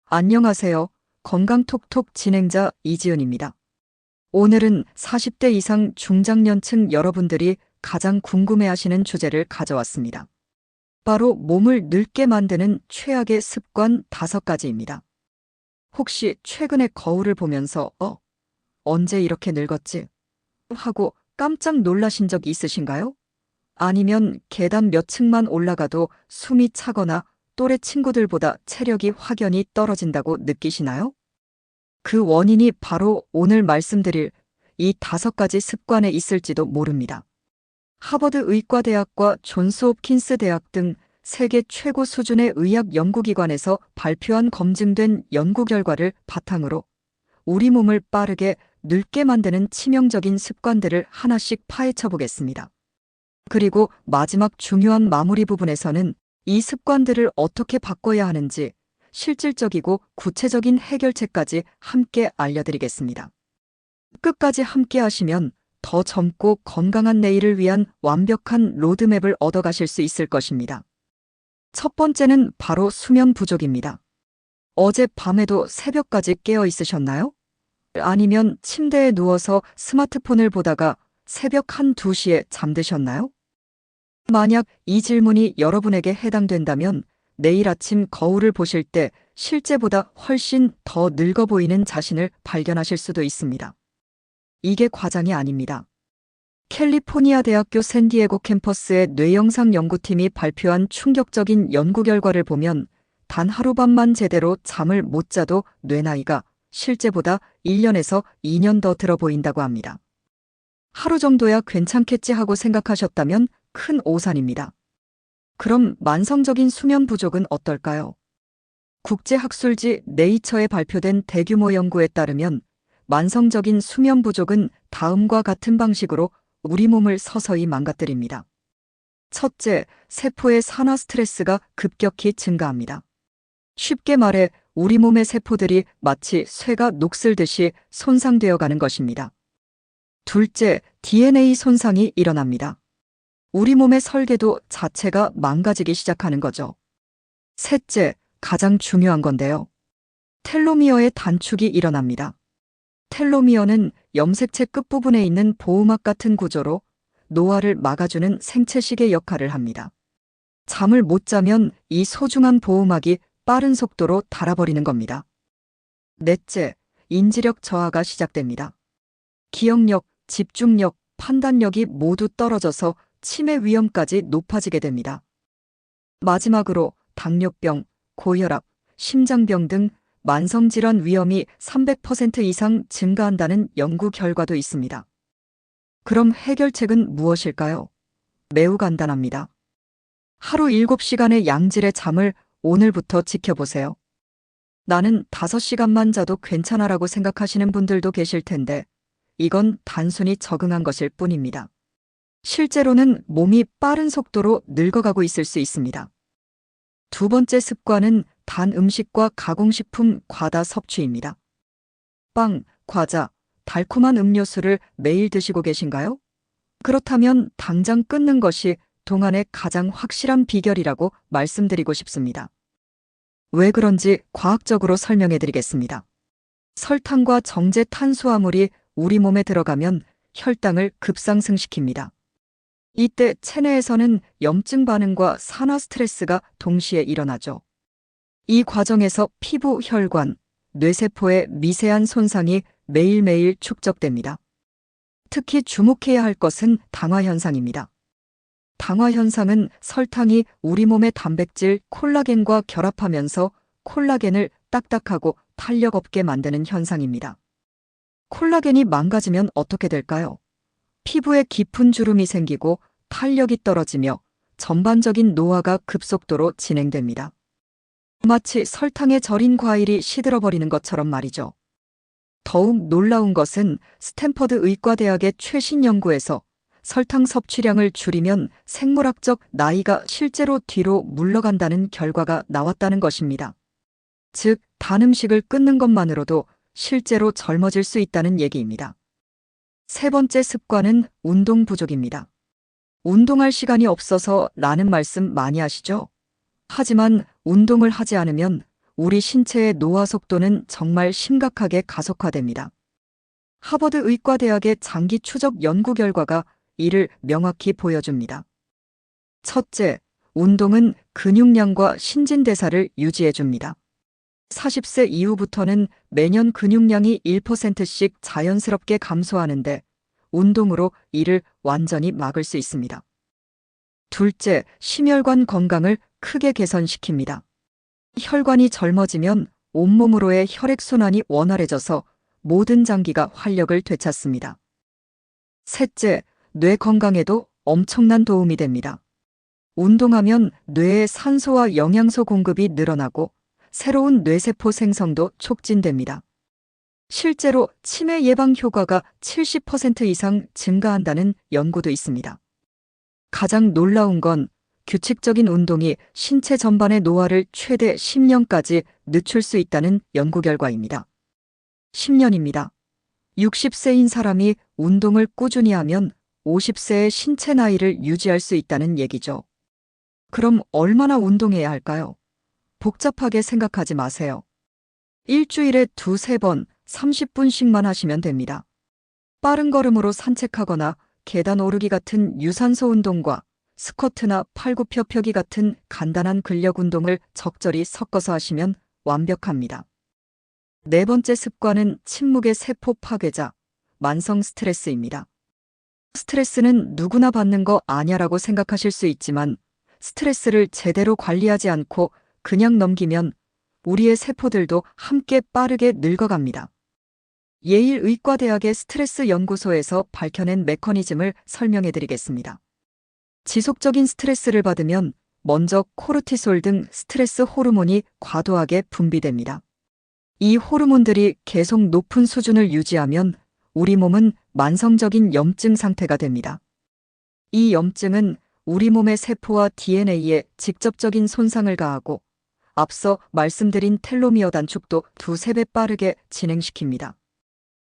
안녕하세요. 건강톡톡 진행자 이지은입니다. 오늘은 40대 이상 중장년층 여러분들이 가장 궁금해하시는 주제를 가져왔습니다. 바로 몸을 늙게 만드는 최악의 습관 5가지입니다. 혹시 최근에 거울을 보면서 언제 이렇게 늙었지? 하고 깜짝 놀라신 적 있으신가요? 아니면 계단 몇 층만 올라가도 숨이 차거나 또래 친구들보다 체력이 확연히 떨어진다고 느끼시나요? 그 원인이 바로 오늘 말씀드릴 이 5가지 습관에 있을지도 모릅니다. 하버드 의과대학과 존스홉킨스 대학 등 세계 최고 수준의 의학 연구기관에서 발표한 검증된 연구 결과를 바탕으로 우리 몸을 빠르게 늙게 만드는 치명적인 습관들을 하나씩 파헤쳐 보겠습니다. 그리고 마지막 중요한 마무리 부분에서는 이 습관들을 어떻게 바꿔야 하는지 실질적이고 구체적인 해결책까지 함께 알려드리겠습니다. 끝까지 함께 하시면 더 젊고 건강한 내일을 위한 완벽한 로드맵을 얻어가실 수 있을 것입니다. 첫 번째는 바로 수면 부족입니다. 어젯 밤에도 새벽까지 깨어 있으셨나요? 아니면 침대에 누워서 스마트폰을 보다가 새벽 1, 2시에 잠드셨나요? 만약 이 질문이 여러분에게 해당된다면 내일 아침 거울을 보실 때 실제보다 훨씬 더 늙어 보이는 자신을 발견하실 수도 있습니다. 이게 과장이 아닙니다. 캘리포니아 대학교 샌디에고 캠퍼스의 뇌영상 연구팀이 발표한 충격적인 연구 결과를 보면 단 하룻밤만 제대로 잠을 못 자도 뇌 나이가 실제보다 1년에서 2년 더 들어 보인다고 합니다. 하루 정도야 괜찮겠지 하고 생각하셨다면 큰 오산입니다. 그럼 만성적인 수면 부족은 어떨까요? 국제학술지 네이처에 발표된 대규모 연구에 따르면 만성적인 수면 부족은 다음과 같은 방식으로 우리 몸을 서서히 망가뜨립니다. 첫째, 세포의 산화 스트레스가 급격히 증가합니다. 쉽게 말해 우리 몸의 세포들이 마치 쇠가 녹슬듯이 손상되어 가는 것입니다. 둘째, DNA 손상이 일어납니다. 우리 몸의 설계도 자체가 망가지기 시작하는 거죠. 셋째, 가장 중요한 건데요. 텔로미어의 단축이 일어납니다. 텔로미어는 염색체 끝부분에 있는 보호막 같은 구조로 노화를 막아주는 생체식의 역할을 합니다. 잠을 못 자면 이 소중한 보호막이 빠른 속도로 닳아버리는 겁니다. 넷째, 인지력 저하가 시작됩니다. 기억력, 집중력, 판단력이 모두 떨어져서 치매 위험까지 높아지게 됩니다. 마지막으로 당뇨병, 고혈압, 심장병 등 만성질환 위험이 300% 이상 증가한다는 연구 결과도 있습니다. 그럼 해결책은 무엇일까요? 매우 간단합니다. 하루 7시간의 양질의 잠을 오늘부터 지켜보세요. 나는 5시간만 자도 괜찮아라고 생각하시는 분들도 계실 텐데 이건 단순히 적응한 것일 뿐입니다. 실제로는 몸이 빠른 속도로 늙어가고 있을 수 있습니다. 두 번째 습관은 단 음식과 가공식품 과다 섭취입니다. 빵, 과자, 달콤한 음료수를 매일 드시고 계신가요? 그렇다면 당장 끊는 것이 동안의 가장 확실한 비결이라고 말씀드리고 싶습니다. 왜 그런지 과학적으로 설명해 드리겠습니다. 설탕과 정제 탄수화물이 우리 몸에 들어가면 혈당을 급상승시킵니다. 이때 체내에서는 염증 반응과 산화 스트레스가 동시에 일어나죠. 이 과정에서 피부 혈관, 뇌세포의 미세한 손상이 매일매일 축적됩니다. 특히 주목해야 할 것은 당화 현상입니다. 당화 현상은 설탕이 우리 몸의 단백질 콜라겐과 결합하면서 콜라겐을 딱딱하고 탄력 없게 만드는 현상입니다. 콜라겐이 망가지면 어떻게 될까요? 피부에 깊은 주름이 생기고 탄력이 떨어지며 전반적인 노화가 급속도로 진행됩니다. 마치 설탕에 절인 과일이 시들어버리는 것처럼 말이죠. 더욱 놀라운 것은 스탠퍼드 의과대학의 최신 연구에서 설탕 섭취량을 줄이면 생물학적 나이가 실제로 뒤로 물러간다는 결과가 나왔다는 것입니다. 즉, 단 음식을 끊는 것만으로도 실제로 젊어질 수 있다는 얘기입니다. 세 번째 습관은 운동 부족입니다. 운동할 시간이 없어서 라는 말씀 많이 하시죠? 하지만 운동을 하지 않으면 우리 신체의 노화 속도는 정말 심각하게 가속화됩니다. 하버드 의과대학의 장기 추적 연구 결과가 이를 명확히 보여줍니다. 첫째, 운동은 근육량과 신진대사를 유지해줍니다. 40세 이후부터는 매년 근육량이 1%씩 자연스럽게 감소하는데 운동으로 이를 완전히 막을 수 있습니다. 둘째, 심혈관 건강을 크게 개선시킵니다. 혈관이 젊어지면 온몸으로의 혈액순환이 원활해져서 모든 장기가 활력을 되찾습니다. 셋째, 뇌 건강에도 엄청난 도움이 됩니다. 운동하면 뇌에 산소와 영양소 공급이 늘어나고 새로운 뇌세포 생성도 촉진됩니다. 실제로 치매 예방 효과가 70% 이상 증가한다는 연구도 있습니다. 가장 놀라운 건 규칙적인 운동이 신체 전반의 노화를 최대 10년까지 늦출 수 있다는 연구 결과입니다. 10년입니다. 60세인 사람이 운동을 꾸준히 하면 50세의 신체 나이를 유지할 수 있다는 얘기죠. 그럼 얼마나 운동해야 할까요? 복잡하게 생각하지 마세요. 일주일에 2~3번 30분씩만 하시면 됩니다. 빠른 걸음으로 산책하거나 계단 오르기 같은 유산소 운동과 스쿼트나 팔굽혀펴기 같은 간단한 근력 운동을 적절히 섞어서 하시면 완벽합니다. 네 번째 습관은 침묵의 세포 파괴자, 만성 스트레스입니다. 스트레스는 누구나 받는 거 아냐라고 생각하실 수 있지만 스트레스를 제대로 관리하지 않고 그냥 넘기면 우리의 세포들도 함께 빠르게 늙어갑니다. 예일 의과대학의 스트레스 연구소에서 밝혀낸 메커니즘을 설명해 드리겠습니다. 지속적인 스트레스를 받으면 먼저 코르티솔 등 스트레스 호르몬이 과도하게 분비됩니다. 이 호르몬들이 계속 높은 수준을 유지하면 우리 몸은 만성적인 염증 상태가 됩니다. 이 염증은 우리 몸의 세포와 DNA에 직접적인 손상을 가하고 앞서 말씀드린 텔로미어 단축도 2~3배 빠르게 진행시킵니다.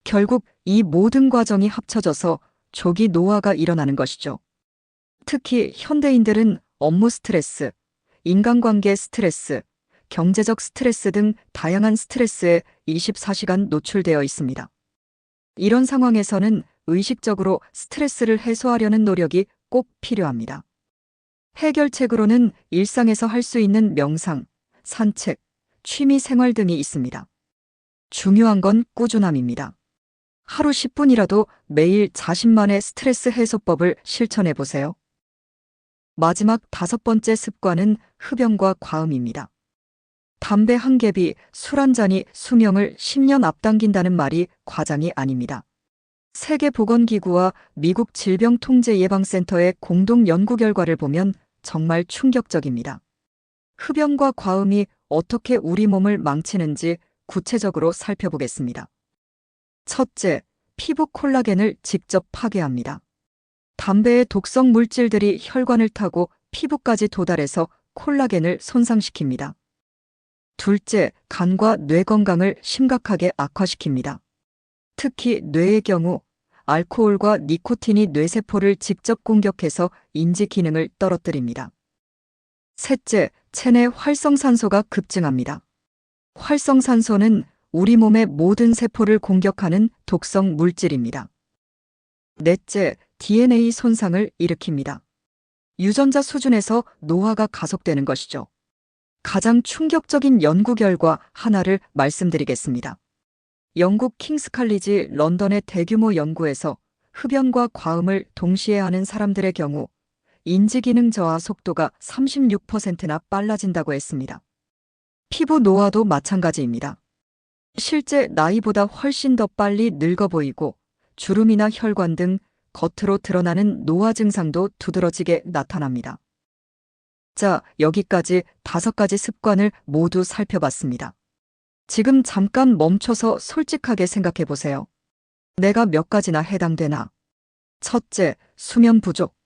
결국 이 모든 과정이 합쳐져서 조기 노화가 일어나는 것이죠. 특히 현대인들은 업무 스트레스, 인간관계 스트레스, 경제적 스트레스 등 다양한 스트레스에 24시간 노출되어 있습니다. 이런 상황에서는 의식적으로 스트레스를 해소하려는 노력이 꼭 필요합니다. 해결책으로는 일상에서 할 수 있는 명상, 산책, 취미 생활 등이 있습니다. 중요한 건 꾸준함입니다. 하루 10분이라도 매일 자신만의 스트레스 해소법을 실천해 보세요. 마지막 5번째 습관은 흡연과 과음입니다. 담배 한 갭이 술 한 잔이 수명을 10년 앞당긴다는 말이 과장이 아닙니다. 세계보건기구와 미국 질병통제예방센터의 공동 연구 결과를 보면 정말 충격적입니다. 흡연과 과음이 어떻게 우리 몸을 망치는지 구체적으로 살펴보겠습니다. 첫째, 피부 콜라겐을 직접 파괴합니다. 담배의 독성 물질들이 혈관을 타고 피부까지 도달해서 콜라겐을 손상시킵니다. 둘째, 간과 뇌 건강을 심각하게 악화시킵니다. 특히 뇌의 경우 알코올과 니코틴이 뇌세포를 직접 공격해서 인지 기능을 떨어뜨립니다. 셋째, 체내 활성산소가 급증합니다. 활성산소는 우리 몸의 모든 세포를 공격하는 독성 물질입니다. 넷째, DNA 손상을 일으킵니다. 유전자 수준에서 노화가 가속되는 것이죠. 가장 충격적인 연구 결과 하나를 말씀드리겠습니다. 영국 킹스 칼리지 런던의 대규모 연구에서 흡연과 과음을 동시에 하는 사람들의 경우 인지기능 저하 속도가 36%나 빨라진다고 했습니다. 피부 노화도 마찬가지입니다. 실제 나이보다 훨씬 더 빨리 늙어 보이고 주름이나 혈관 등 겉으로 드러나는 노화 증상도 두드러지게 나타납니다. 자, 여기까지 5가지 습관을 모두 살펴봤습니다. 지금 잠깐 멈춰서 솔직하게 생각해 보세요. 내가 몇 가지나 해당되나? 첫째, 수면 부족.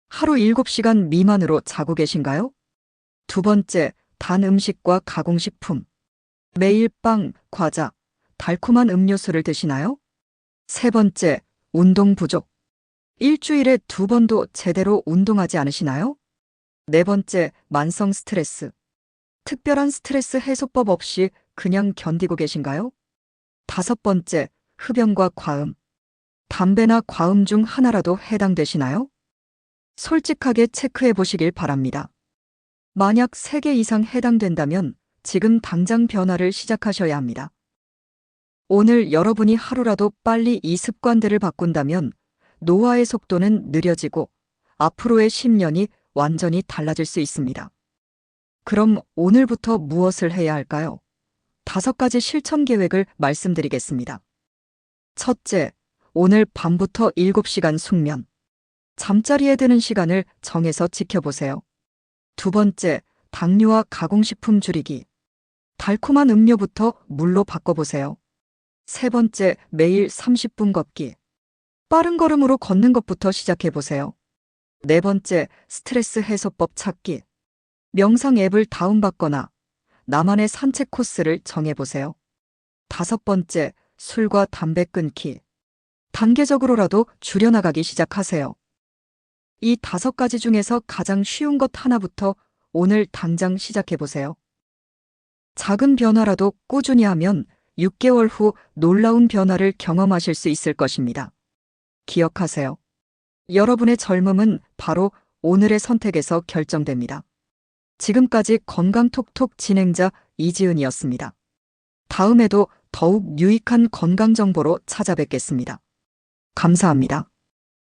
하루 7시간 미만으로 자고 계신가요? 두 번째, 단 음식과 가공식품. 매일 빵, 과자, 달콤한 음료수를 드시나요? 세 번째, 운동 부족. 일주일에 2번도 제대로 운동하지 않으시나요? 네 번째, 만성 스트레스. 특별한 스트레스 해소법 없이 그냥 견디고 계신가요? 5번째, 흡연과 과음. 담배나 과음 중 하나라도 해당되시나요? 솔직하게 체크해 보시길 바랍니다. 만약 3개 이상 해당된다면 지금 당장 변화를 시작하셔야 합니다. 오늘 여러분이 하루라도 빨리 이 습관들을 바꾼다면 노화의 속도는 느려지고 앞으로의 10년이 완전히 달라질 수 있습니다. 그럼 오늘부터 무엇을 해야 할까요? 5가지 실천 계획을 말씀드리겠습니다. 첫째, 오늘 밤부터 7시간 숙면. 잠자리에 드는 시간을 정해서 지켜보세요. 2번째, 당류와 가공식품 줄이기. 달콤한 음료부터 물로 바꿔보세요. 3번째, 매일 30분 걷기. 빠른 걸음으로 걷는 것부터 시작해보세요. 4번째, 스트레스 해소법 찾기. 명상 앱을 다운받거나 나만의 산책 코스를 정해보세요. 5번째, 술과 담배 끊기. 단계적으로라도 줄여나가기 시작하세요. 이 5가지 중에서 가장 쉬운 것 하나부터 오늘 당장 시작해보세요. 작은 변화라도 꾸준히 하면 6개월 후 놀라운 변화를 경험하실 수 있을 것입니다. 기억하세요. 여러분의 젊음은 바로 오늘의 선택에서 결정됩니다. 지금까지 건강톡톡 진행자 이지은이었습니다. 다음에도 더욱 유익한 건강 정보로 찾아뵙겠습니다. 감사합니다.